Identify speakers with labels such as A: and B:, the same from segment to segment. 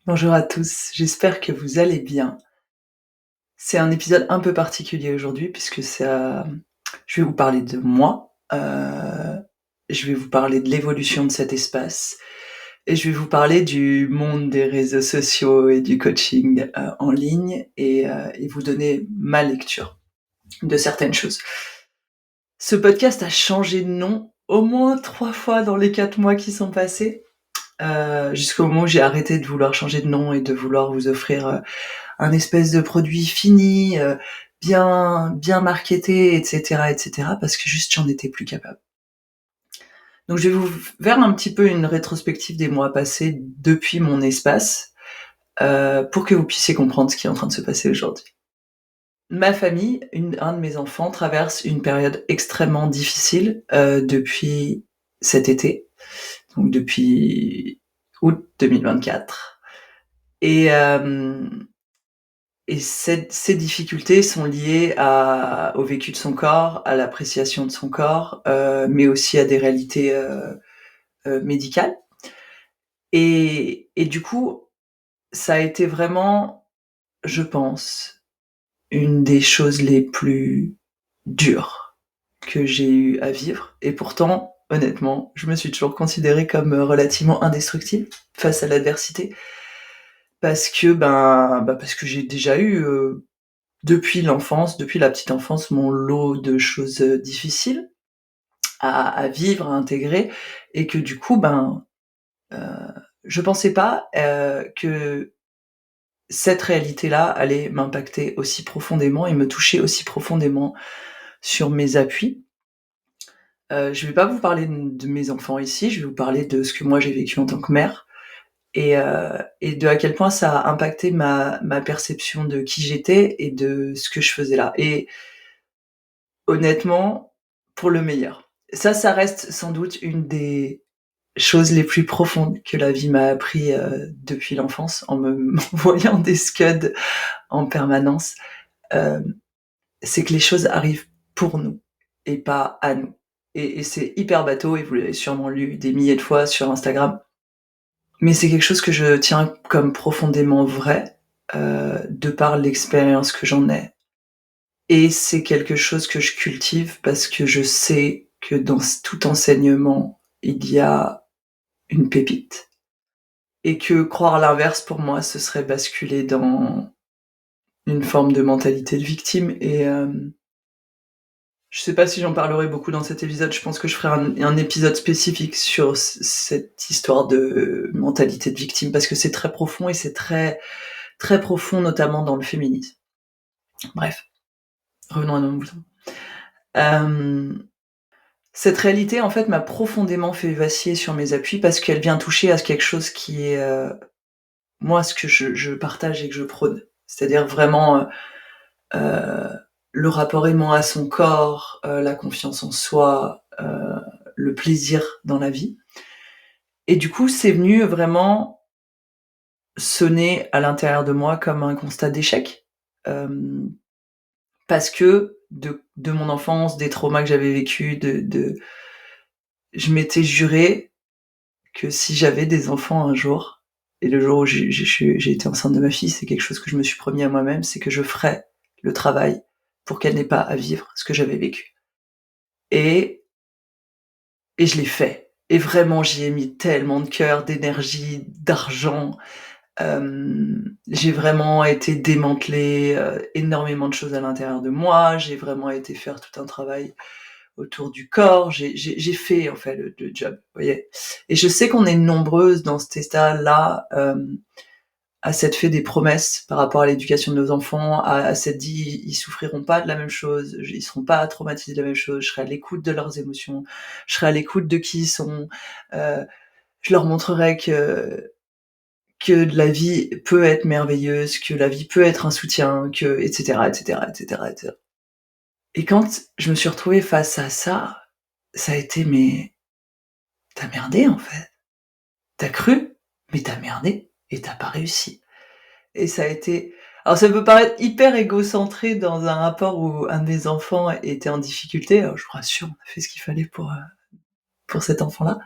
A: Bonjour à tous, j'espère que vous allez bien. C'est un épisode un peu particulier aujourd'hui puisque je vais vous parler de moi, je vais vous parler de l'évolution de cet espace et je vais vous parler du monde des réseaux sociaux et du coaching, en ligne et vous donner ma lecture de certaines choses. Ce podcast a changé de nom au moins 3 fois dans les 4 mois qui sont passés, jusqu'au moment où j'ai arrêté de vouloir changer de nom et de vouloir vous offrir, un espèce de produit fini, bien marketé et cetera, parce que juste j'en étais plus capable. Donc je vais vous faire un petit peu une rétrospective des mois passés depuis mon espace, pour que vous puissiez comprendre ce qui est en train de se passer aujourd'hui. Ma famille, un de mes enfants traverse une période extrêmement difficile, depuis cet été, donc depuis août 2024 et hem Et ces difficultés sont liées au vécu de son corps, à l'appréciation de son corps, mais aussi à des réalités, médicales et du coup, ça a été vraiment, je pense, une des choses les plus dures que j'ai eu à vivre et pourtant, honnêtement, je me suis toujours considérée comme, relativement indestructible face à l'adversité parce que, parce que j'ai déjà eu, depuis l'enfance, depuis la petite enfance, mon lot de choses, difficiles à vivre, à intégrer et que du coup, heu, je pensais pas, que cette réalité-là allait m'impacter aussi profondément et me toucher aussi profondément sur mes appuis. Je vais pas vous parler de mes enfants ici, je vais vous parler de ce que moi j'ai vécu en tant que mère et de à quel point ça a impacté ma perception de qui j'étais et de ce que je faisais là et honnêtement, pour le meilleur. Ça reste sans doute une des choses les plus profondes que la vie m'a appris, depuis l'enfance en m'envoyant des scuds en permanence. Hem, c'est que les choses arrivent pour nous et pas à nous et c'est hyper bateau et vous l'avez sûrement lu des milliers de fois sur Instagram, mais c'est quelque chose que je tiens comme profondément vrai, de par l'expérience que j'en ai. Et c'est quelque chose que je cultive parce que je sais que dans tout enseignement, il y a une pépite et que croire l'inverse pour moi, ce serait basculer dans une forme de mentalité de victime je sais pas si j'en parlerai beaucoup dans cet épisode, je pense que je ferai un épisode spécifique sur cette histoire de mentalité de victime parce que c'est très profond et c'est très, très profond, notamment dans le féminisme. Bref, revenons à nos moutons. Hem Cette réalité, en fait, m'a profondément fait vaciller sur mes appuis parce qu'elle vient toucher à quelque chose qui est, moi, ce que je partage et que je prône. C'est-à-dire vraiment, heu, le rapport aimant à son corps, la confiance en soi, le plaisir dans la vie et du coup, c'est venu vraiment sonner à l'intérieur de moi comme un constat d'échec, hem, parce que de mon enfance, des traumas que j'avais vécus, je m'étais juré que si j'avais des enfants un jour, et le jour où j'ai été enceinte de ma fille, c'est quelque chose que je me suis promis à moi-même, c'est que je ferais le travail pour qu'elle n'ait pas à vivre ce que j'avais vécu. Et je l'ai fait. Et vraiment, j'y ai mis tellement de cœur, d'énergie, d'argent. J'ai vraiment été démanteler, énormément de choses à l'intérieur de moi. J'ai vraiment été faire tout un travail autour du corps, j'ai fait en fait le job, vous voyez? Et je sais qu'on est nombreuses dans cet état-là, à s'être fait des promesses par rapport à l'éducation de nos enfants, à s'être dit: «Ils souffriront pas de la même chose, ils seront pas traumatisés de la même chose, je serai à l'écoute de leurs émotions, je serai à l'écoute de qui ils sont, heu, je leur montrerai que la vie peut être merveilleuse, que la vie peut être un soutien, que» et cetera et cetera et cetera et cetera. Et quand je me suis retrouvée face à ça, ça a été: «Mais tu as merdé, en fait. Tu as cru, mais tu as merdé et tu as pas réussi». Et ça a été alors ça peut paraître hyper égocentré dans un rapport où un de mes enfants était en difficulté, alors je vous rassure, on a fait ce qu'il fallait pour cet enfant-là.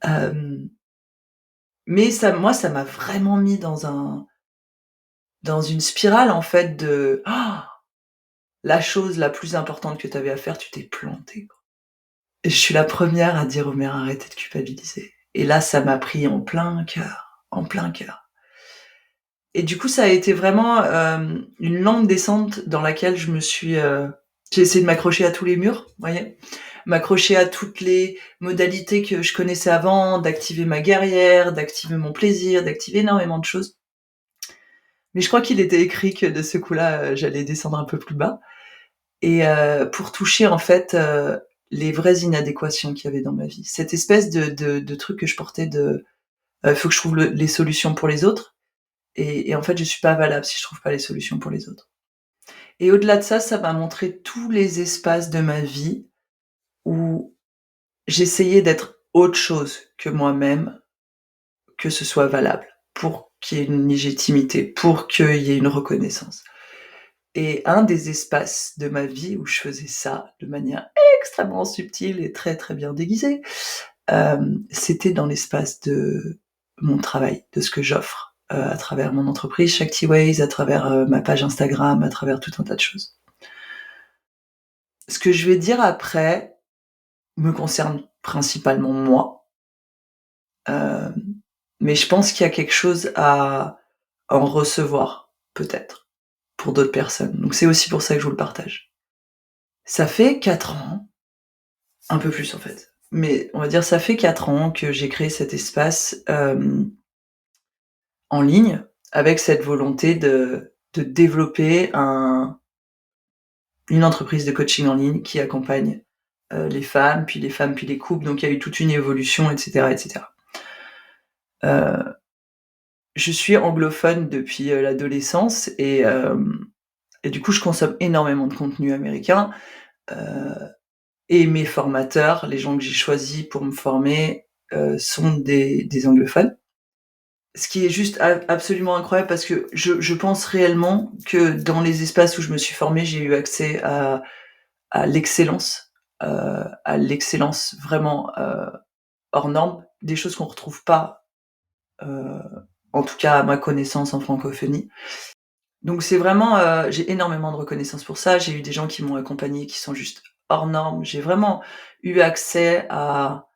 A: Hem, Mais ça m'a vraiment mis dans une spirale, en fait, de la chose la plus importante que tu avais à faire, tu t'es planté, quoi. Et je suis la première à dire aux mères: «Arrêtez de culpabiliser» et là, ça m'a pris en plein cœur, en plein cœur. Et du coup, ça a été vraiment, une longue descente dans laquelle j'ai essayé de m'accrocher à tous les murs, vous voyez? M'accrocher à toutes les modalités que je connaissais avant, d'activer ma guerrière, d'activer mon plaisir, d'activer énormément de choses. Mais je crois qu'il était écrit que de ce coup-là, j'allais descendre un peu plus bas et pour toucher en fait, les vraies inadéquations qu'il y avait dans ma vie. Cette espèce de truc que je portais de, faut que je trouve les solutions pour les autres et en fait, je suis pas valable si je trouve pas les solutions pour les autres. Et au-delà de ça, ça m'a montré tous les espaces de ma vie où j'essayais d'être autre chose que moi-même, que ce soit valable, pour qu'il y ait une légitimité, pour qu'il y ait une reconnaissance. Et un des espaces de ma vie où je faisais ça de manière extrêmement subtile et très, très bien déguisée, c'était dans l'espace de mon travail, de ce que j'offre, à travers mon entreprise Shaktiways, à travers, ma page Instagram, à travers tout un tas de choses. Ce que je vais dire après me concerne principalement moi, mais je pense qu'il y a quelque chose à en recevoir, peut-être, pour d'autres personnes. Donc c'est aussi pour ça que je vous le partage. Ça fait 4 ans, un peu plus en fait, mais on va dire ça fait 4 ans que j'ai créé cet espace, en ligne, avec cette volonté de développer une entreprise de coaching en ligne qui accompagne, les femmes, puis les couples, donc il y a eu toute une évolution et cetera et cetera. Je suis anglophone depuis, l'adolescence et du coup, je consomme énormément de contenu américain, heu et mes formateurs, les gens que j'ai choisis pour me former, sont des anglophones. Ce qui est juste absolument incroyable parce que je pense réellement que dans les espaces où je me suis formée, j'ai eu accès à l'excellence, à l'excellence vraiment, hors norme, des choses qu'on retrouve pas, heu, en tout cas à ma connaissance en francophonie. Donc c'est vraiment, j'ai énormément de reconnaissance pour ça. J'ai eu des gens qui m'ont accompagnée qui sont juste hors normes. J'ai vraiment eu accès à,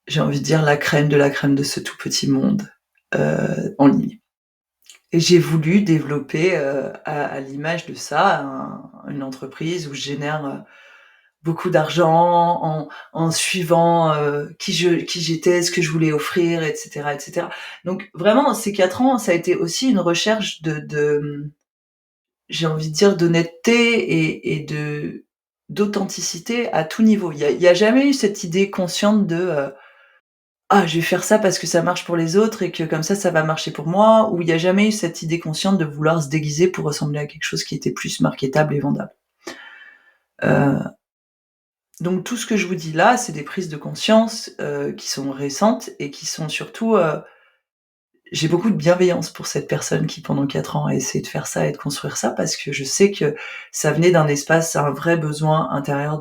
A: j'ai envie de dire, la crème de ce tout petit monde, en ligne. Et j'ai voulu développer, à l'image de ça, une entreprise où je génère, beaucoup d'argent en suivant, qui j'étais, ce que je voulais offrir et cetera et cetera. Donc vraiment ces 4 ans, ça a été aussi une recherche j'ai envie de dire d'honnêteté et d'authenticité à tout niveau. Il y a jamais eu cette idée consciente de, «Ah, je vais faire ça parce que ça marche pour les autres et que comme ça va marcher pour moi», ou il y a jamais eu cette idée consciente de vouloir se déguiser pour ressembler à quelque chose qui était plus marketable et vendable. Heu, donc tout ce que je vous dis là, c'est des prises de conscience, qui sont récentes et qui sont surtout, j'ai beaucoup de bienveillance pour cette personne qui, pendant 4 ans, a essayé de faire ça et de construire ça parce que je sais que ça venait d'un espace, un vrai besoin intérieur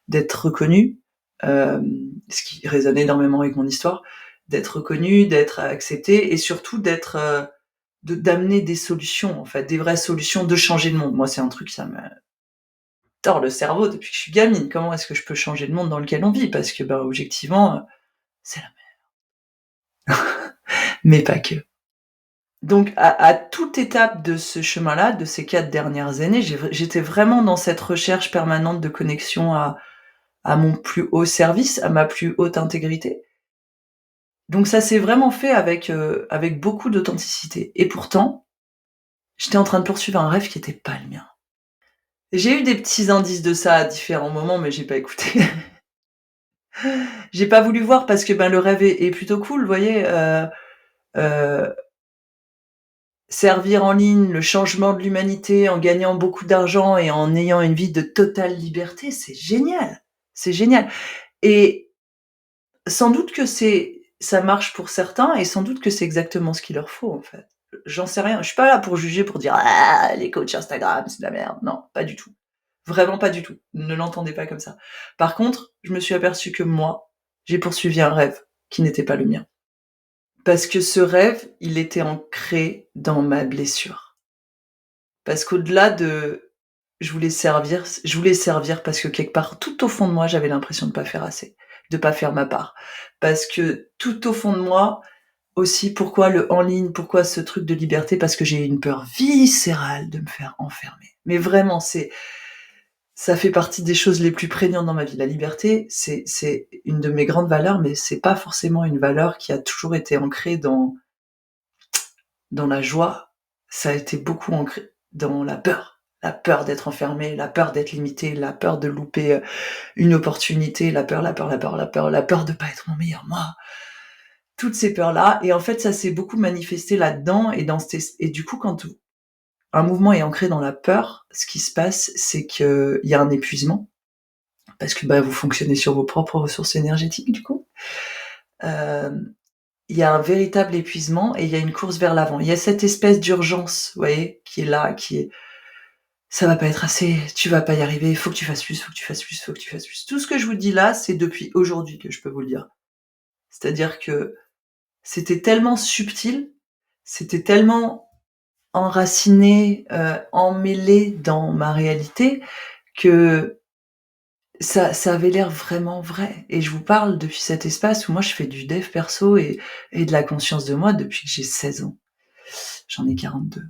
A: d'être reconnu, ce qui résonne énormément avec mon histoire, d'être reconnu, d'être accepté et surtout d'amener des solutions, en fait, des vraies solutions, de changer le monde. Moi, c'est un truc, ça me tord le cerveau depuis que je suis gamine. Comment est-ce que je peux changer le monde dans lequel on vit? Parce que, bah, objectivement, c'est la mais pas que. Donc à toute étape de ce chemin-là, de ces 4 dernières années, j'étais vraiment dans cette recherche permanente de connexion à mon plus haut service, à ma plus haute intégrité. Donc ça s'est vraiment fait avec beaucoup d'authenticité et pourtant, j'étais en train de poursuivre un rêve qui était pas le mien. J'ai eu des petits indices de ça à différents moments, mais j'ai pas écouté. J'ai pas voulu voir parce que, ben, le rêve est plutôt cool, vous voyez? Heu Servir en ligne, le changement de l'humanité en gagnant beaucoup d'argent et en ayant une vie de totale liberté, c'est génial! C'est génial et sans doute que ça marche pour certains et sans doute que c'est exactement ce qu'il leur faut, en fait. J'en sais rien, je suis pas là pour juger, pour dire: «Ah, les coachs Instagram, c'est de la merde». Non, pas du tout. Vraiment pas du tout. Ne l'entendez pas comme ça. Par contre, je me suis aperçue que moi, j'ai poursuivi un rêve qui n'était pas le mien Parce que ce rêve, il était ancré dans ma blessure. Parce qu'au-delà de je voulais servir parce que quelque part, tout au fond de moi, j'avais l'impression de pas faire assez, de pas faire ma part. Parce que tout au fond de moi aussi, pourquoi le en ligne? Pourquoi ce truc de liberté? Parce que j'ai une peur viscérale de me faire enfermer. Mais vraiment, ça fait partie des choses les plus prégnantes dans ma vie. La liberté, c'est une de mes grandes valeurs, mais c'est pas forcément une valeur qui a toujours été ancrée dans la joie. Ça a été beaucoup ancré dans la peur. La peur d'être enfermé, la peur d'être limité, la peur de louper, une opportunité, la peur de pas être mon meilleur moi. Toutes ces peurs-là et en fait, ça s'est beaucoup manifesté là-dedans et dans cet et du coup, quand un mouvement est ancré dans la peur, ce qui se passe, c'est qu'il y a un épuisement parce que, bah, vous fonctionnez sur vos propres ressources énergétiques, du coup. Hem, il y a un véritable épuisement et il y a une course vers l'avant. Il y a cette espèce d'urgence, vous voyez, qui est là, qui est: «Ça va pas être assez, tu vas pas y arriver, il faut que tu fasses plus, faut que tu fasses plus, faut que tu fasses plus». Tout ce que je vous dis là, c'est depuis aujourd'hui que je peux vous le dire. C'est-à-dire que c'était tellement subtil, c'était tellement enraciné, emmêlé dans ma réalité que ça avait l'air vraiment vrai et je vous parle depuis cet espace où moi je fais du dev perso et de la conscience de moi depuis que j'ai 16 ans. J'en ai 42.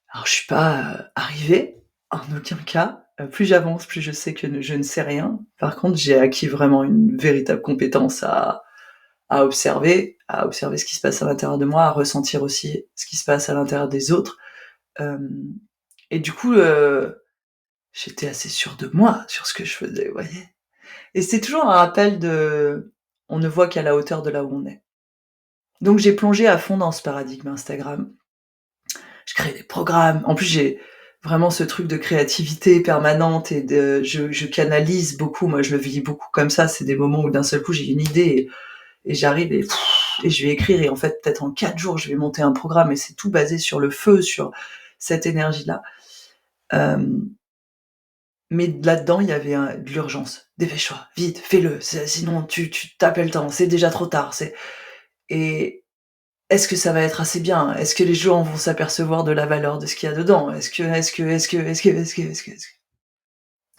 A: Alors je suis pas, arrivée, en aucun cas, plus j'avance, plus je sais que je ne sais rien. Par contre, j'ai acquis vraiment une véritable compétence à observer ce qui se passe à l'intérieur de moi, à ressentir aussi ce qui se passe à l'intérieur des autres. Hem et du coup, j'étais assez sûre de moi sur ce que je faisais, vous voyez? Et c'est toujours un rappel de on ne voit qu'à la hauteur de là où on est. Donc j'ai plongé à fond dans ce paradigme Instagram. Je crée des programmes. En plus, j'ai vraiment ce truc de créativité permanente et je canalise beaucoup. Moi, je le vis beaucoup comme ça. C'est des moments où d'un seul coup, j'ai une idée et j'arrive et je vais écrire et en fait, peut-être en 4 jours, je vais monter un programme et c'est tout basé sur le feu, sur cette énergie-là. Hem Mais là-dedans, il y avait de l'urgence. Dépêche-toi, vite, fais-le, sinon tu tapes le temps, c'est déjà trop tard. Et est-ce que ça va être assez bien? Est-ce que les gens vont s'apercevoir de la valeur de ce qu'il y a dedans? Est-ce que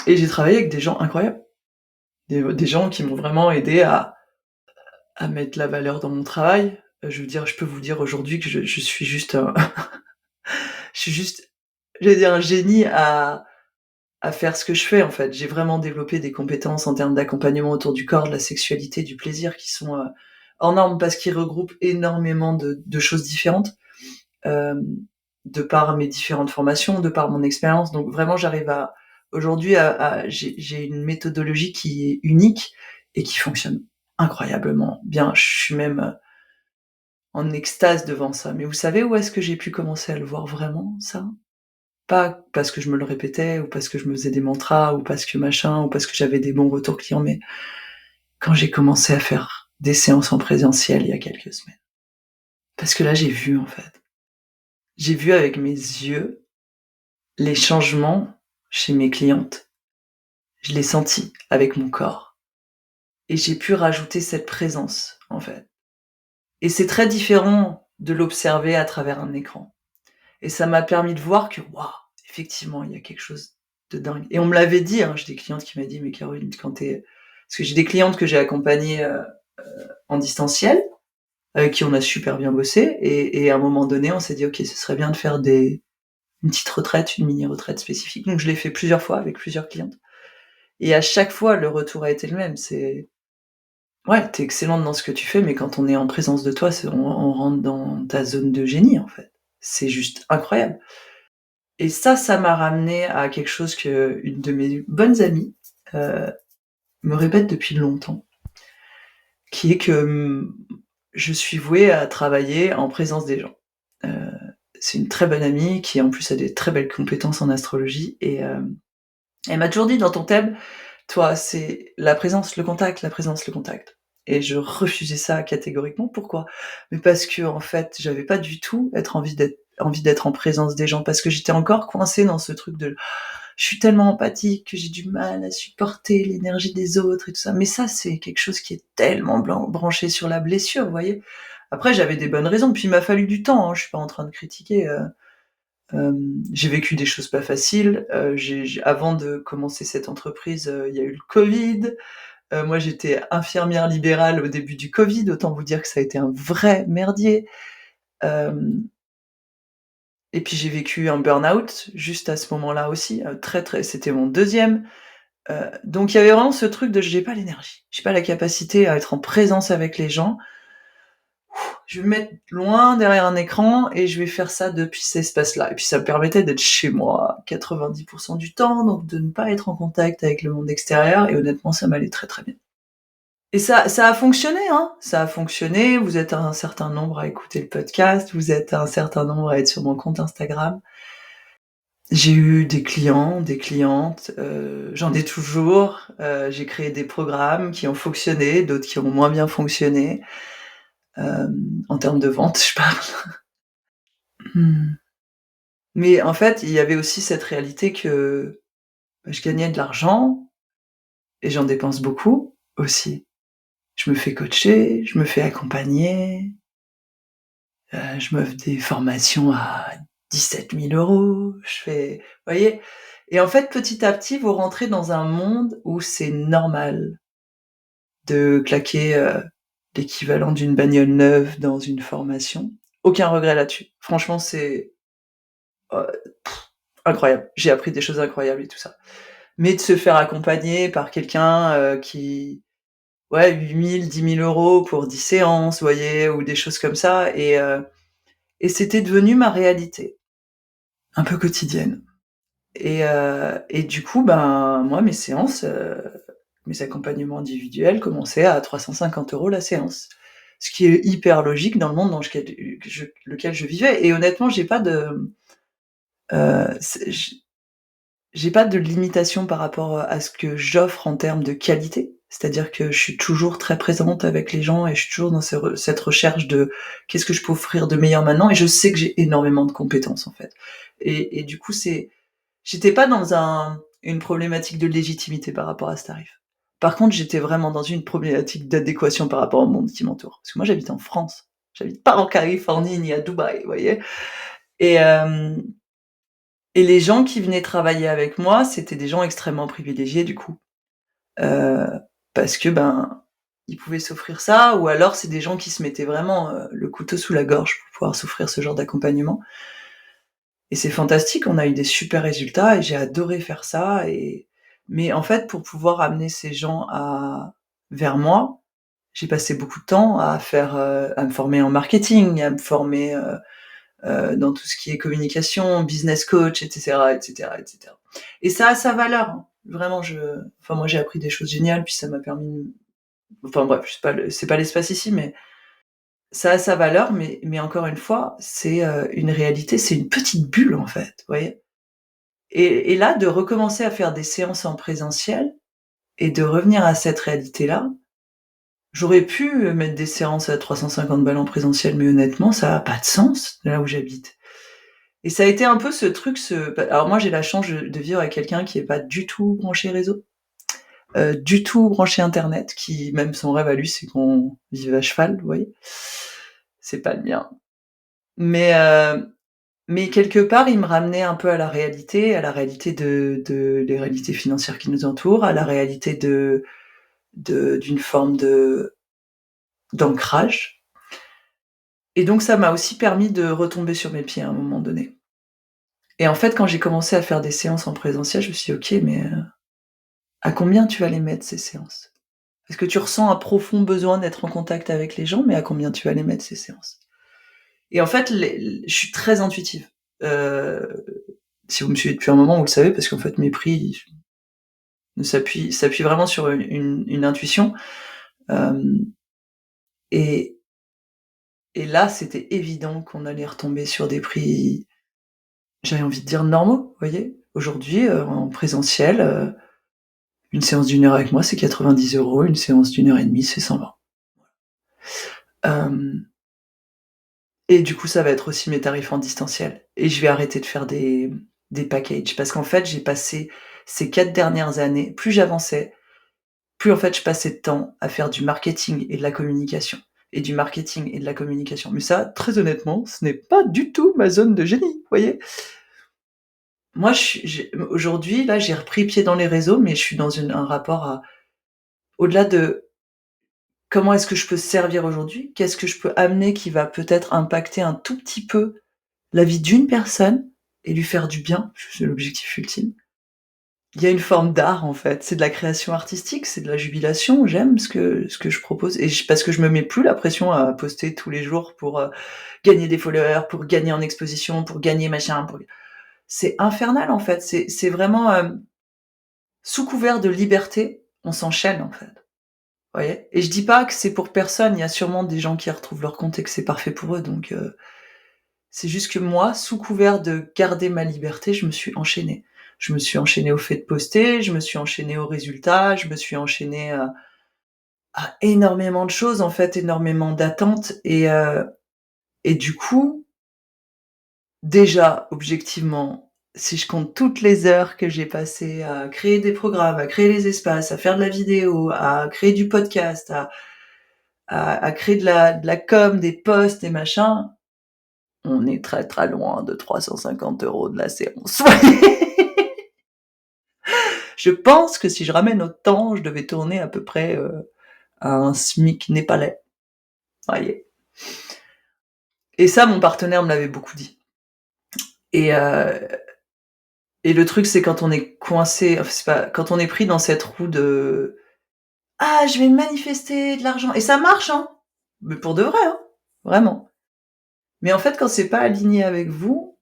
A: et j'ai travaillé avec des gens incroyables, des gens qui m'ont vraiment aidé à mettre la valeur dans mon travail. Je veux dire, je peux vous dire aujourd'hui que je suis juste un je suis juste, j'allais dire un génie à faire ce que je fais, en fait. J'ai vraiment développé des compétences en termes d'accompagnement autour du corps, de la sexualité, du plaisir qui sont, hors normes parce qu'ils regroupent énormément de choses différentes, hem, de par mes différentes formations, de par mon expérience. Donc vraiment, j'arrive à aujourd'hui j'ai une méthodologie qui est unique et qui fonctionne incroyablement bien. Je suis même, en extase devant ça. Mais vous savez où est-ce que j'ai pu commencer à le voir vraiment ça? Pas parce que je me le répétais ou parce que je me faisais des mantras ou parce que machin ou parce que j'avais des bons retours clients, mais quand j'ai commencé à faire des séances en présentiel il y a quelques semaines. Parce que là, j'ai vu, en fait. J'ai vu avec mes yeux les changements chez mes clientes. Je l'ai senti avec mon corps et j'ai pu rajouter cette présence, en fait. Et c'est très différent de l'observer à travers un écran. Et ça m'a permis de voir que, waouh, effectivement, il y a quelque chose de dingue. Et on me l'avait dit, hein, j'ai des clientes qui m'ont dit: «Mais Caroline, quand tu parce que j'ai des clientes que j'ai accompagnées, en distanciel, avec qui on a super bien bossé et à un moment donné, on s'est dit: «OK, ce serait bien de faire une petite retraite, une mini retraite spécifique». Donc je l'ai fait plusieurs fois avec plusieurs clientes et à chaque fois, le retour a été le même. C'est: «Ouais, tu es excellente dans ce que tu fais, mais quand on est en présence de toi, on rentre dans ta zone de génie, en fait. C'est juste incroyable». Et ça m'a ramené à quelque chose qu'une de mes bonnes amies, heu, me répète depuis longtemps, qui est que, je suis vouée à travailler en présence des gens. Heu, c'est une très bonne amie qui en plus a des très belles compétences en astrologie et elle m'a toujours dit: «Dans ton thème, toi, c'est la présence, le contact, la présence, le contact». Et je refusais ça catégoriquement. Pourquoi? Mais parce qu'en fait, j'avais pas du tout envie d'être en présence des gens parce que j'étais encore coincée dans ce truc de je suis tellement empathique que j'ai du mal à supporter l'énergie des autres et tout ça. Mais ça, c'est quelque chose qui est tellement branché sur la blessure, vous voyez? Après, j'avais des bonnes raisons, puis il m'a fallu du temps, hein, je suis pas en train de critiquer, j'ai vécu des choses pas faciles, j'ai avant de commencer cette entreprise, il y a eu le covid. Moi, j'étais infirmière libérale au début du covid, autant vous dire que ça a été un vrai merdier. Hem Et puis j'ai vécu un burn-out juste à ce moment-là aussi, très c'était mon deuxième. Donc il y avait vraiment ce truc de j'ai pas l'énergie, j'ai pas la capacité à être en présence avec les gens. Je vais me mettre loin derrière un écran et je vais faire ça depuis cet espace-là. Et puis ça me permettait d'être chez moi 90 du temps, donc de ne pas être en contact avec le monde extérieur et honnêtement ça m'allait très, très bien. Et ça a fonctionné, hein, ça a fonctionné. Vous êtes un certain nombre à écouter le podcast, vous êtes un certain nombre à être sur mon compte Instagram. J'ai eu des clients, des clientes, j'en ai toujours, j'ai créé des programmes qui ont fonctionné, d'autres qui ont moins bien fonctionné, en termes de vente, je parle. Mmh. Mais en fait, il y avait aussi cette réalité que, bah, je gagnais de l'argent et j'en dépense beaucoup aussi. Je me fais coacher, je me fais accompagner, je m'offre des formations à 17 000 €, je fais vous voyez? Et en fait, petit à petit, vous rentrez dans un monde où c'est normal de claquer, l'équivalent d'une bagnole neuve dans une formation. Aucun regret là-dessus. Franchement, c'est, heu, incroyable. J'ai appris des choses incroyables et tout ça. Mais de se faire accompagner par quelqu'un, qui ouais, 8 000, 10 000 € pour 10 séances, vous voyez? Ou des choses comme ça et c'était devenu ma réalité, un peu quotidienne et du coup, ben, moi, mes séances, mes accompagnements individuels commençaient à 350 € la séance. Ce qui est hyper logique dans le monde dans lequel je vivais et honnêtement, c'est j'ai pas de limitation par rapport, à ce que j'offre en termes de qualité. C'est-à-dire que je suis toujours très présente avec les gens et je suis toujours dans cette recherche de: «Qu'est-ce que je peux offrir de meilleur maintenant?» et je sais que j'ai énormément de compétences, en fait et du coup, j'étais pas dans une problématique de légitimité par rapport à ce tarif. Par contre, j'étais vraiment dans une problématique d'adéquation par rapport au monde qui m'entoure. Parce que moi, j'habite en France. J'habite pas en Californie ni à Dubaï, vous voyez? Et hem et les gens qui venaient travailler avec moi, c'était des gens extrêmement privilégiés du coup. Heu, Parce que, ben, ils pouvaient s'offrir ça ou alors c'est des gens qui se mettaient vraiment, le couteau sous la gorge pour pouvoir s'offrir ce genre d'accompagnement et c'est fantastique, on a eu des super résultats et j'ai adoré faire ça mais en fait, pour pouvoir amener ces gens vers moi, j'ai passé beaucoup de temps à me former en marketing, à me former, dans tout ce qui est communication, business coach et cetera et cetera et cetera et ça a sa valeur, hein. Vraiment moi j'ai appris des choses géniales puis ça m'a permis enfin bref, c'est pas l'espace ici, mais ça a sa valeur, mais encore une fois, c'est, une réalité, c'est une petite bulle en fait, vous voyez? Et là, de recommencer à faire des séances en présentiel et de revenir à cette réalité-là, j'aurais pu, mettre des séances à 350 balles en présentiel, mais honnêtement, ça a pas de sens là où j'habite. Et ça a été un peu ce truc, alors moi j'ai la chance de vivre avec quelqu'un qui est pas du tout branché réseau, du tout branché internet, qui même son rêve à lui, c'est qu'on vive à cheval, vous voyez? C'est pas le mien. Mais quelque part, il me ramenait un peu à la réalité de les réalités financières qui nous entourent, à la réalité d'une forme d'ancrage et donc ça m'a aussi permis de retomber sur mes pieds à un moment donné et en fait, quand j'ai commencé à faire des séances en présentiel, je me suis dit: «OK, mais à combien tu vas les mettre ces séances? Parce que tu ressens un profond besoin d'être en contact avec les gens, mais à combien tu vas les mettre ces séances?» Et en fait, je suis très intuitive. Heu, Si vous me suivez depuis un moment, vous le savez parce qu'en fait mes prix s'appuient vraiment sur une intuition, hem et là, c'était évident qu'on allait retomber sur des prix, j'avais envie de dire normaux, vous voyez? Aujourd'hui, en présentiel, une séance d'1 heure avec moi, c'est 90 €, une séance d'1 heure et demie, c'est 120. Hem Et du coup, ça va être aussi mes tarifs en distanciel et je vais arrêter de faire des packages parce qu'en fait, j'ai passé ces 4 dernières années, plus j'avançais, plus en fait je passais de temps à faire du marketing et de la communication et du marketing et de la communication. Mais ça, très honnêtement, ce n'est pas du tout ma zone de génie, vous voyez? Moi, aujourd'hui, là, j'ai repris pied dans les réseaux, mais je suis dans un rapport à au-delà de comment est-ce que je peux servir aujourd'hui, qu'est-ce que je peux amener qui va peut-être impacter un tout petit peu la vie d'une personne et lui faire du bien, c'est l'objectif ultime. Il y a une forme d'art, en fait, c'est de la création artistique, c'est de la jubilation, j'aime ce que je propose et parce que je me mets plus la pression à poster tous les jours pour, gagner des followers, pour gagner en exposition, pour gagner machin, pour c'est infernal, en fait, c'est vraiment, sous couvert de liberté, on s'enchaîne, en fait, vous voyez? Et je dis pas que c'est pour personne, il y a sûrement des gens qui y retrouvent leur compte et que c'est parfait pour eux, donc c'est juste que moi, sous couvert de garder ma liberté, je me suis enchaînée. Je me suis enchaînée au fait de poster, je me suis enchaînée aux résultats, je me suis enchaînée à énormément de choses, en fait, énormément d'attentes et du coup, déjà, objectivement, si je compte toutes les heures que j'ai passées à créer des programmes, à créer les espaces, à faire de la vidéo, à créer du podcast, à créer de la com, des posts, des machins, on est très, très loin de 350 € de la séance. Je pense que si je ramène autant, je devais tourner à peu près, à un SMIC népalais, voyez? Et ça, mon partenaire me l'avait beaucoup dit et le truc, c'est quand on est coincé, enfin, c'est pas quand on est pris dans cette roue de: «Ah, je vais manifester de l'argent» et ça marche, hein, mais pour de vrai, hein, vraiment. Mais en fait, quand c'est pas aligné avec vous,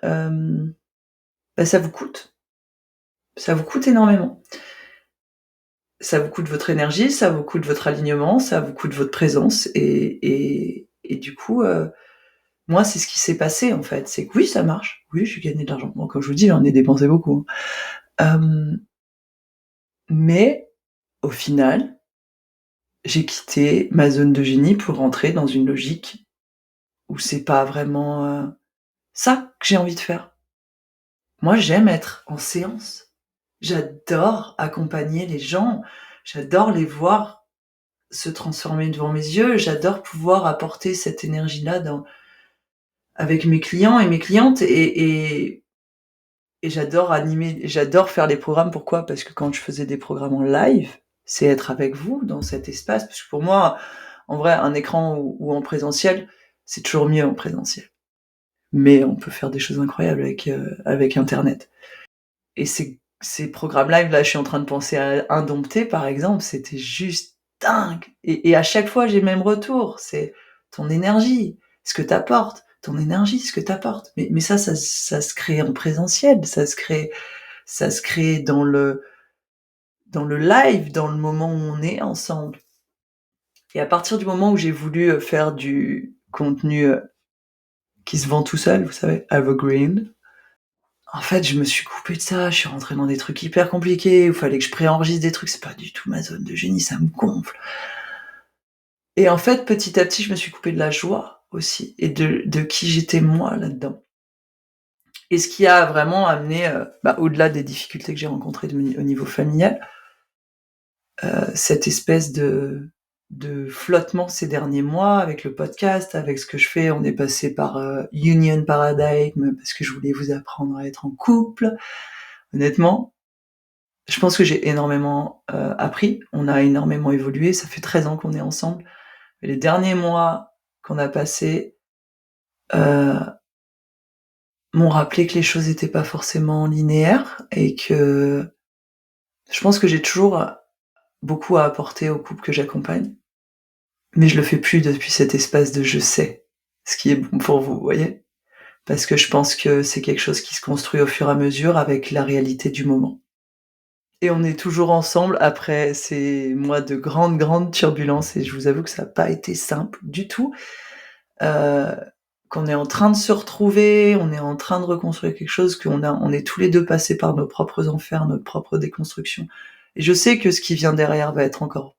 A: hem, bah, ça vous coûte énormément. Ça vous coûte votre énergie, ça vous coûte votre alignement, ça vous coûte votre présence et du coup, moi, c'est ce qui s'est passé, en fait. C'est que oui, ça marche. Oui, j'ai gagné de l'argent. Bon, comme je vous dis, j'en ai dépensé beaucoup, hein. Mais au final, j'ai quitté ma zone de génie pour rentrer dans une logique où c'est pas vraiment, ça que j'ai envie de faire. Moi, j'aime être en séance. J'adore accompagner les gens. J'adore les voir se transformer devant mes yeux. J'adore pouvoir apporter cette énergie-là avec mes clients et mes clientes et j'adore animer, j'adore faire les programmes. Pourquoi? Parce que quand je faisais des programmes en live, c'est être avec vous dans cet espace. Parce que pour moi, en vrai, un écran ou en présentiel, c'est toujours mieux en présentiel. Mais on peut faire des choses incroyables avec internet. Et ces programmes live, là, je suis en train de penser à Indompté, par exemple, c'était juste dingue et à chaque fois, j'ai le même retour, c'est ton énergie, ce que tu apportes, ton énergie, ce que tu apportes. Mais ça se crée en présentiel, ça se crée dans le live, dans le moment où on est ensemble et à partir du moment où j'ai voulu, faire du contenu, qui se vend tout seul, vous savez, evergreen. En fait, je me suis coupée de ça, je suis rentrée dans des trucs hyper compliqués, où il fallait que je préenregistre des trucs, c'est pas du tout ma zone de génie, ça me gonfle. Et en fait, petit à petit, je me suis coupée de la joie aussi et de qui j'étais moi là-dedans. Et ce qui a vraiment amené, au-delà des difficultés que j'ai rencontrées au niveau familial, cette espèce de flottement ces derniers mois avec le podcast, avec ce que je fais. On est passé par, Union Paradigm parce que je voulais vous apprendre à être en couple. Honnêtement, je pense que j'ai énormément, appris. On a énormément évolué. Ça fait 13 ans qu'on est ensemble. Et les derniers mois qu'on a passés, heu, m'ont rappelé que les choses étaient pas forcément linéaires et que je pense que j'ai toujours, beaucoup à apporter aux couples que j'accompagne, mais je le fais plus depuis cet espace de «je sais ce qui est bon pour vous», vous voyez? Parce que je pense que c'est quelque chose qui se construit au fur et à mesure avec la réalité du moment. Et on est toujours ensemble après ces mois de grandes, grandes turbulences et je vous avoue que ça a pas été simple du tout, heu, qu'on est en train de se retrouver, on est en train de reconstruire quelque chose, on est tous les 2 passés par nos propres enfers, notre propre déconstruction et je sais que ce qui vient derrière va être encore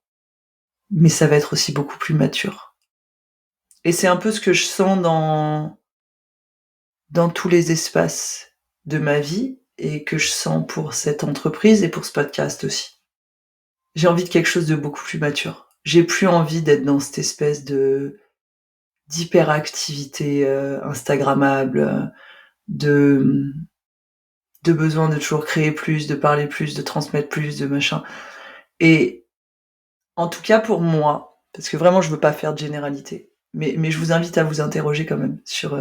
A: mais ça va être aussi beaucoup plus mature et c'est un peu ce que je sens dans tous les espaces de ma vie et que je sens pour cette entreprise et pour ce podcast aussi. J'ai envie de quelque chose de beaucoup plus mature. J'ai plus envie d'être dans cette espèce d'hyperactivité, instagrammable, de, de besoin de toujours créer plus, de parler plus, de transmettre plus, de machin et en tout cas pour moi, parce que vraiment je veux pas faire de généralité, mais je vous invite à vous interroger quand même sur,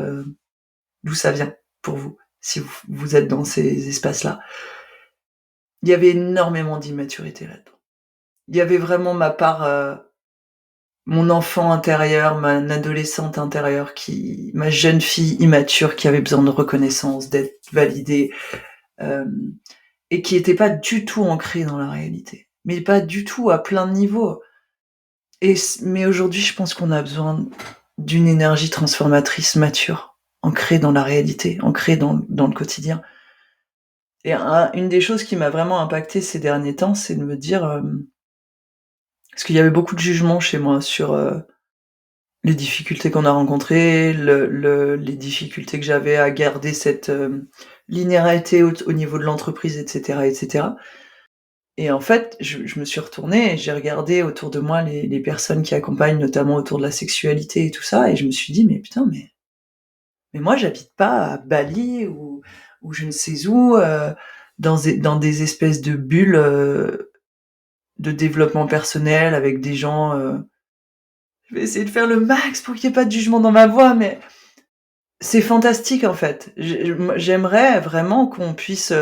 A: d'où ça vient pour vous, si vous êtes dans ces espaces-là. Il y avait énormément d'immaturité là-dedans. Il y avait vraiment ma part, mon enfant intérieur, mon adolescente intérieure ma jeune fille immature qui avait besoin de reconnaissance, d'être validée, hem et qui était pas du tout ancrée dans la réalité. Mais pas du tout, à plein de niveaux mais aujourd'hui, je pense qu'on a besoin d'une énergie transformatrice mature, ancrée dans la réalité, ancrée dans le quotidien et une des choses qui m'a vraiment impactée ces derniers temps, c'est de me dire, parce qu'il y avait beaucoup de jugements chez moi sur, les difficultés qu'on a rencontrées, les difficultés que j'avais à garder cette, linéarité au niveau de l'entreprise et cetera et cetera et en fait, je me suis retournée et j'ai regardé autour de moi les personnes qui accompagnent, notamment autour de la sexualité et tout ça et je me suis dit: «Mais putain, mais moi j'habite pas à Bali ou je ne sais où, dans des espèces de bulles, de développement personnel avec des gens, je vais essayer de faire le max pour qu'il y ait pas de jugement dans ma voix, mais c'est fantastique en fait. J'aimerais vraiment qu'on puisse,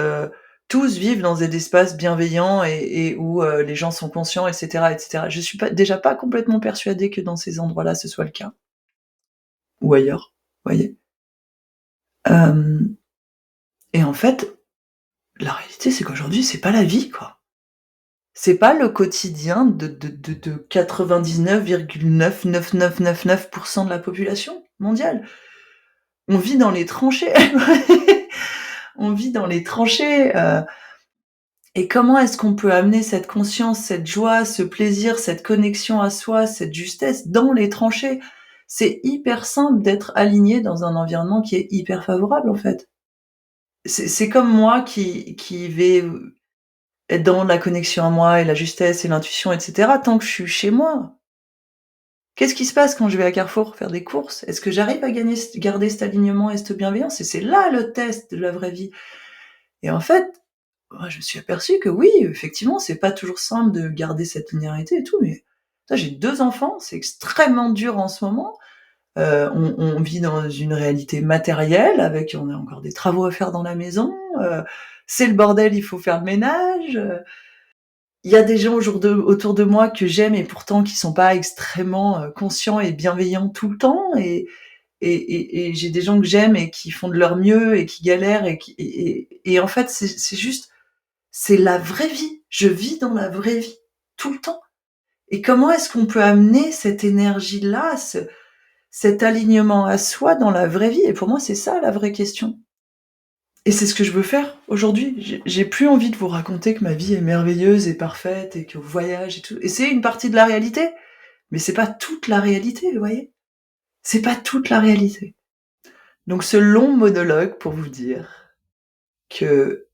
A: tous vivre dans des espaces bienveillants et où, les gens sont conscients et cetera et cetera. Je suis pas complètement persuadée que dans ces endroits-là, ce soit le cas ou ailleurs, vous voyez? Hem et en fait, la réalité, c'est qu'aujourd'hui, c'est pas la vie, quoi. C'est pas le quotidien de 99,99999 de la population mondiale. On vit dans les tranchées. On vit dans les tranchées, et comment est-ce qu'on peut amener cette conscience, cette joie, ce plaisir, cette connexion à soi, cette justesse dans les tranchées? C'est hyper simple d'être aligné dans un environnement qui est hyper favorable, en fait. C'est comme moi qui vais, être dans la connexion à moi et la justesse et l'intuition et cetera, tant que je suis chez moi. Qu'est-ce qui se passe quand je vais à Carrefour faire des courses? Est-ce que j'arrive à garder cet alignement et cette bienveillance? Et c'est là le test de la vraie vie. Et en fait, moi, je me suis aperçue que oui, effectivement, c'est pas toujours simple de garder cette linéarité et tout, mais là, j'ai 2 enfants, c'est extrêmement dur en ce moment. On vit dans une réalité matérielle avec on a encore des travaux à faire dans la maison, c'est le bordel, il faut faire le ménage, il y a des gens autour de moi que j'aime et pourtant qui sont pas extrêmement, conscients et bienveillants tout le temps et j'ai des gens que j'aime et qui font de leur mieux et qui galèrent et en fait, c'est juste c'est la vraie vie. Je vis dans la vraie vie, tout le temps. Et comment est-ce qu'on peut amener cette énergie-là, cet alignement à soi dans la vraie vie? Et pour moi, c'est ça la vraie question. Et c'est ce que je veux faire aujourd'hui. J'ai plus envie de vous raconter que ma vie est merveilleuse et parfaite et que voyage et tout. Et c'est une partie de la réalité, mais c'est pas toute la réalité, vous voyez? C'est pas toute la réalité. Donc ce long monologue pour vous dire que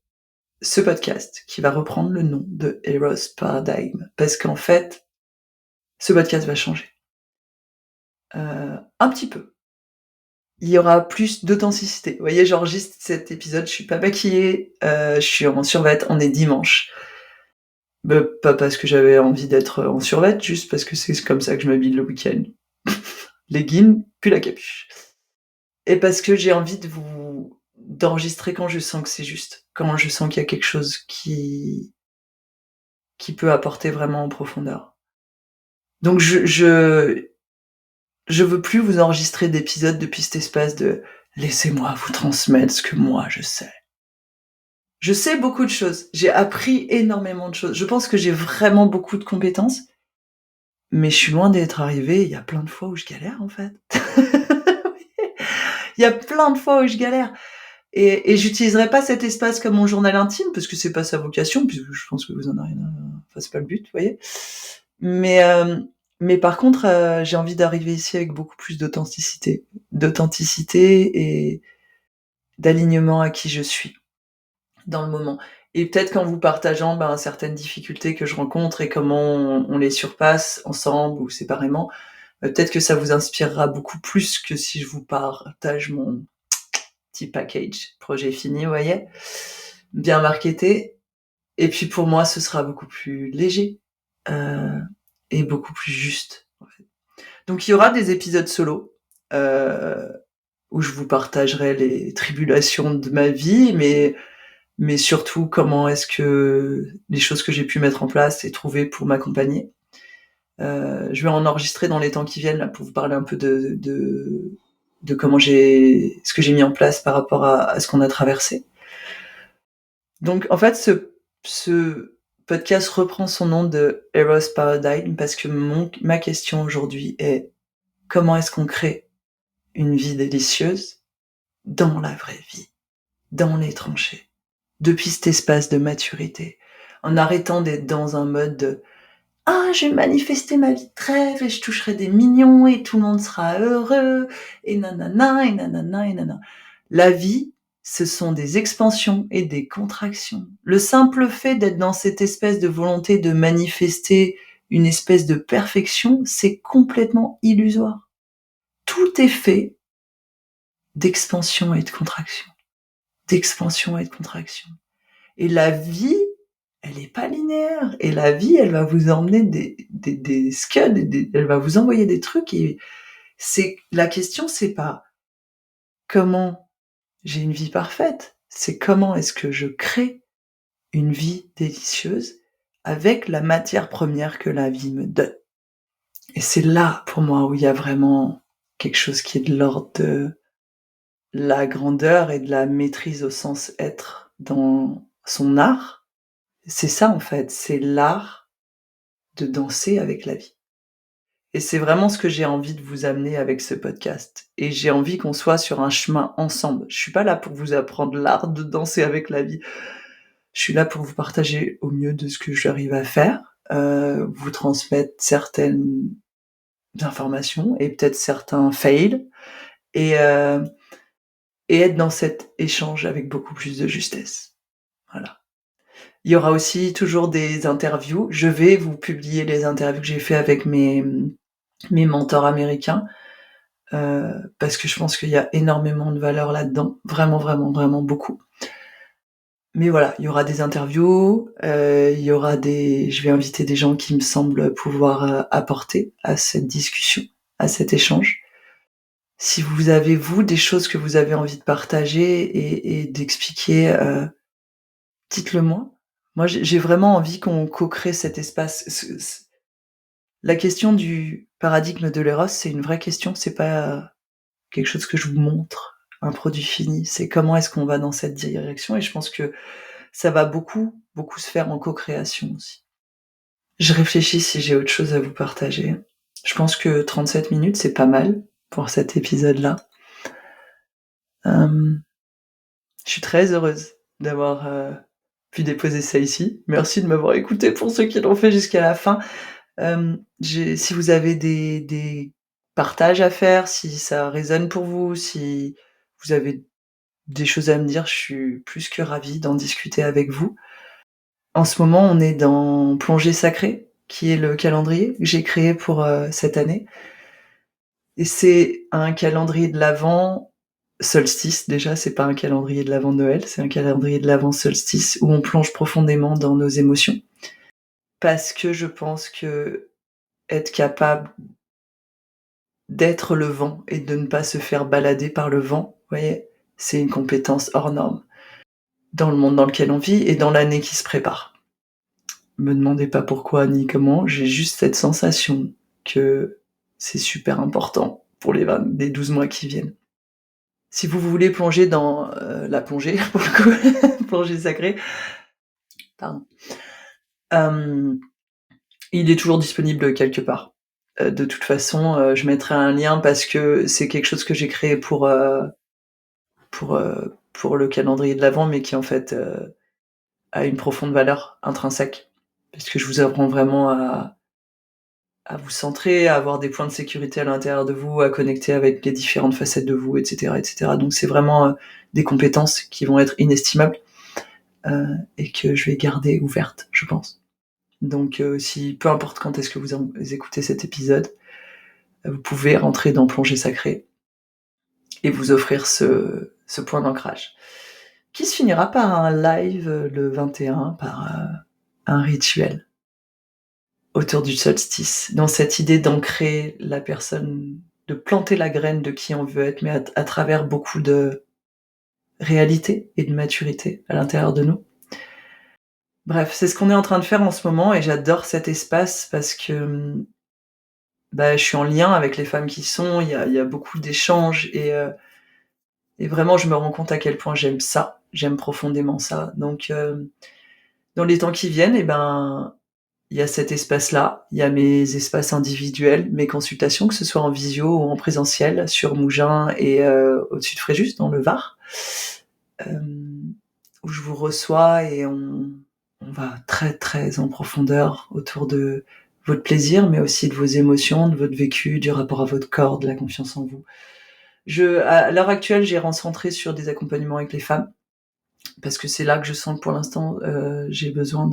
A: ce podcast qui va reprendre le nom de Eros Paradigm, parce qu'en fait, ce podcast va changer. Un petit peu. Il y aura plus d'authenticité. Vous voyez, j'enregistre cet épisode, je suis pas maquillée, je suis en survêt, on est dimanche. Pas parce que j'avais envie d'être en survêt, juste parce que c'est comme ça que je m'habille le week-end. Leggings, puis la capuche. Et parce que j'ai envie d'enregistrer quand je sens que c'est juste, quand je sens qu'il y a quelque chose qui peut apporter vraiment en profondeur. Donc je veux plus vous enregistrer d'épisodes depuis cet espace de «laissez-moi vous transmettre ce que moi je sais». Je sais beaucoup de choses, j'ai appris énormément de choses. Je pense que j'ai vraiment beaucoup de compétences, mais je suis loin d'être arrivée. Il y a plein de fois où je galère, en fait. Il y a plein de fois où je galère et j'utiliserai pas cet espace comme mon journal intime parce que c'est pas sa vocation, puisque je pense que vous en avez rien à enfin, c'est pas le but, vous voyez? Mais, mais par contre, j'ai envie d'arriver ici avec beaucoup plus d'authenticité et d'alignement à qui je suis, dans le moment. et peut-être qu'en vous partageant, certaines difficultés que je rencontre et comment on les surpasse ensemble ou séparément, peut-être que ça vous inspirera beaucoup plus que si je vous partage mon petit package projet fini, vous voyez? Bien marketé. Et puis pour moi, ce sera beaucoup plus léger, heu et beaucoup plus juste, en fait. Donc il y aura des épisodes solo, heu, où je vous partagerai les tribulations de ma vie, mais surtout comment est-ce que les choses que j'ai pu mettre en place et trouver pour m'accompagner. Je vais en enregistrer dans les temps qui viennent là pour vous parler un peu de comment ce que j'ai mis en place par rapport à ce qu'on a traversé. Donc en fait, ce podcast reprend son nom de Eros Paradigm parce que ma question aujourd'hui est: comment est-ce qu'on crée une vie délicieuse dans la vraie vie, dans les tranchées, depuis cet espace de maturité, en arrêtant d'être dans un mode de «Ah, je vais manifester ma vie de rêve et je toucherai des millions et tout le monde sera heureux et nanana et nanana et nanana». La vie, ce sont des expansions et des contractions. Le simple fait d'être dans cette espèce de volonté de manifester une espèce de perfection, c'est complètement illusoire. Tout est fait d'expansion et de contraction, d'expansion et de contraction. Et la vie, elle est pas linéaire. Et la vie, elle va vous emmener des scuds, elle va vous envoyer des trucs. Et la question, c'est pas comment j'ai une vie parfaite, c'est comment est-ce que je crée une vie délicieuse avec la matière première que la vie me donne. Et c'est là, pour moi, où il y a vraiment quelque chose qui est de l'ordre de la grandeur et de la maîtrise au sens être dans son art. C'est ça, en fait, c'est l'art de danser avec la vie. Et c'est vraiment ce que j'ai envie de vous amener avec ce podcast. Et j'ai envie qu'on soit sur un chemin ensemble. Je suis pas là pour vous apprendre l'art de danser avec la vie. Je suis là pour vous partager au mieux de ce que j'arrive à faire, vous transmettre certaines informations et peut-être certains fails et heu et être dans cet échange avec beaucoup plus de justesse. Voilà. Il y aura aussi toujours des interviews. Je vais vous publier les interviews que j'ai fait avec mes mentors américains, parce que je pense qu'il y a énormément de valeur là-dedans. Vraiment, vraiment, vraiment beaucoup. Mais voilà, il y aura des interviews, je vais inviter des gens qui me semblent pouvoir, apporter à cette discussion, à cet échange. Si vous avez, vous, des choses que vous avez envie de partager et d'expliquer, dites-le moi. Moi, j'ai vraiment envie qu'on co-crée cet espace. La question du paradigme de l'Eros, c'est une vraie question, c'est pas quelque chose que je vous montre, un produit fini. C'est comment est-ce qu'on va dans cette direction et je pense que ça va beaucoup, beaucoup se faire en co-création aussi. Je réfléchis si j'ai autre chose à vous partager. Je pense que 37 minutes, c'est pas mal pour cet épisode-là. Je suis très heureuse d'avoir, pu déposer ça ici. Merci de m'avoir écoutée pour ceux qui l'ont fait jusqu'à la fin. Si vous avez des partages à faire, si ça résonne pour vous, si vous avez des choses à me dire, je suis plus que ravie d'en discuter avec vous. En ce moment, on est dans Plongée Sacrée, qui est le calendrier que j'ai créé pour, cette année et c'est un calendrier de l'Avent solstice. Déjà, c'est pas un calendrier de l'Avent Noël, c'est un calendrier de l'Avent solstice où on plonge profondément dans nos émotions. Parce que je pense que être capable d'être le vent et de ne pas se faire balader par le vent, vous voyez? C'est une compétence hors norme dans le monde dans lequel on vit et dans l'année qui se prépare. Me demandez pas pourquoi ni comment, j'ai juste cette sensation que c'est super important pour les 12 mois qui viennent. Si vous voulez plonger dans, la plongée pour le coup, plongée sacrée, pardon, hem, il est toujours disponible quelque part. De toute façon, je mettrai un lien parce que c'est quelque chose que j'ai créé pour le calendrier de l'Avent, mais qui en fait, a une profonde valeur intrinsèque. Parce que je vous apprends vraiment à vous centrer, à avoir des points de sécurité à l'intérieur de vous, à connecter avec les différentes facettes de vous et cetera et cetera. Donc c'est vraiment, des compétences qui vont être inestimables. et que je vais garder ouverte, je pense. Donc si peu importe quand est-ce que vous écoutez cet épisode, vous pouvez rentrer dans Plongée Sacrée et vous offrir ce point d'ancrage, qui se finira par un live le 21, par un rituel autour du solstice, dans cette idée d'ancrer la personne, de planter la graine de qui on veut être, mais à travers beaucoup de réalité et de maturité à l'intérieur de nous. Bref, c'est ce qu'on est en train de faire en ce moment et j'adore cet espace parce que je suis en lien avec les femmes qui sont, il y a beaucoup d'échanges et vraiment je me rends compte à quel point j'aime ça, j'aime profondément ça. Donc dans les temps qui viennent, il y a cet espace-là, il y a mes espaces individuels, mes consultations, que ce soit en visio ou en présentiel, sur Mougins et au-dessus de Fréjus, dans le Var, où je vous reçois et on va très, très en profondeur autour de votre plaisir, mais aussi de vos émotions, de votre vécu, du rapport à votre corps, de la confiance en vous. À l'heure actuelle, j'ai recentré sur des accompagnements avec les femmes, parce que c'est là que je sens que pour l'instant, j'ai besoin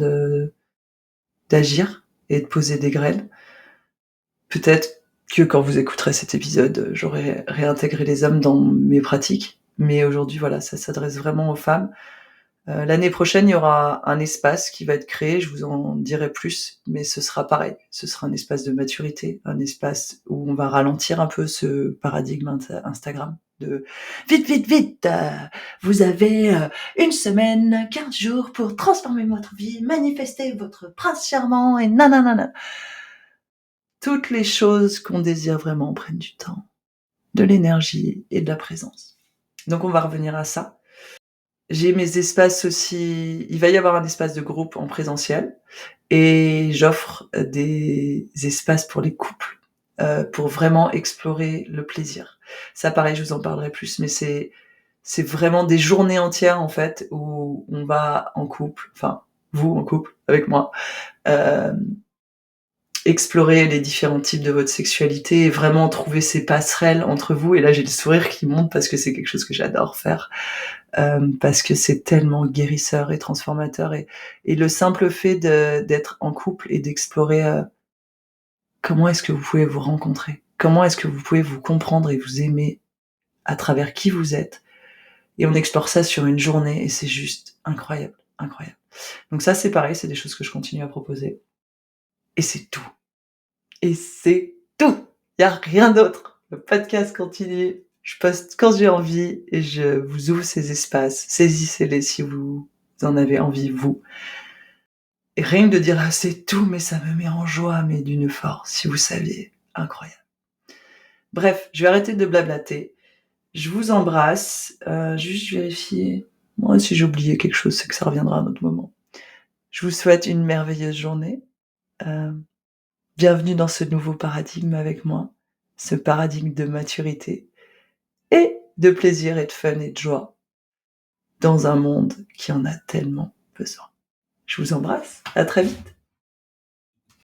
A: d'agir et de poser des graines. Peut-être que quand vous écouterez cet épisode, j'aurai réintégré les hommes dans mes pratiques, mais aujourd'hui, voilà, ça s'adresse vraiment aux femmes. L'année prochaine, il y aura un espace qui va être créé, je vous en dirai plus, mais ce sera pareil. Ce sera un espace de maturité, un espace où on va ralentir un peu ce paradigme Instagram de vite, vite, vite, vous avez 1 semaine, 15 jours pour transformer votre vie, manifester votre prince charmant et nananana. Toutes les choses qu'on désire vraiment prennent du temps, de l'énergie et de la présence. Donc on va revenir à ça. J'ai mes espaces aussi, il va y avoir un espace de groupe en présentiel et j'offre des espaces pour les couples, pour vraiment explorer le plaisir. Ça pareil, je vous en parlerai plus, mais c'est vraiment des journées entières en fait où on va en couple, enfin vous en couple avec moi, explorer les différents types de votre sexualité et vraiment trouver ces passerelles entre vous. Et là j'ai le sourire qui monte parce que c'est quelque chose que j'adore faire. Parce que c'est tellement guérisseur et transformateur et le simple fait d'être en couple et d'explorer, comment est-ce que vous pouvez vous rencontrer? Comment est-ce que vous pouvez vous comprendre et vous aimer à travers qui vous êtes? Et on explore ça sur une journée et c'est juste incroyable, incroyable. Donc ça, c'est pareil, c'est des choses que je continue à proposer et c'est tout. Et c'est tout! Il y a rien d'autre. Le podcast continue, je poste quand j'ai envie et je vous ouvre ces espaces. Saisissez-les si vous en avez envie, vous. Et rien que de dire: «Ah, c'est tout», mais ça me met en joie, mais d'une force, si vous saviez. Incroyable. Bref, je vais arrêter de blablater. Je vous embrasse. Juste vérifier. Moi, si j'ai oublié quelque chose, c'est que ça reviendra à un autre moment. Je vous souhaite une merveilleuse journée. Bienvenue dans ce nouveau paradigme avec moi, ce paradigme de maturité et de plaisir et de fun et de joie dans un monde qui en a tellement besoin. Je vous embrasse, à très vite.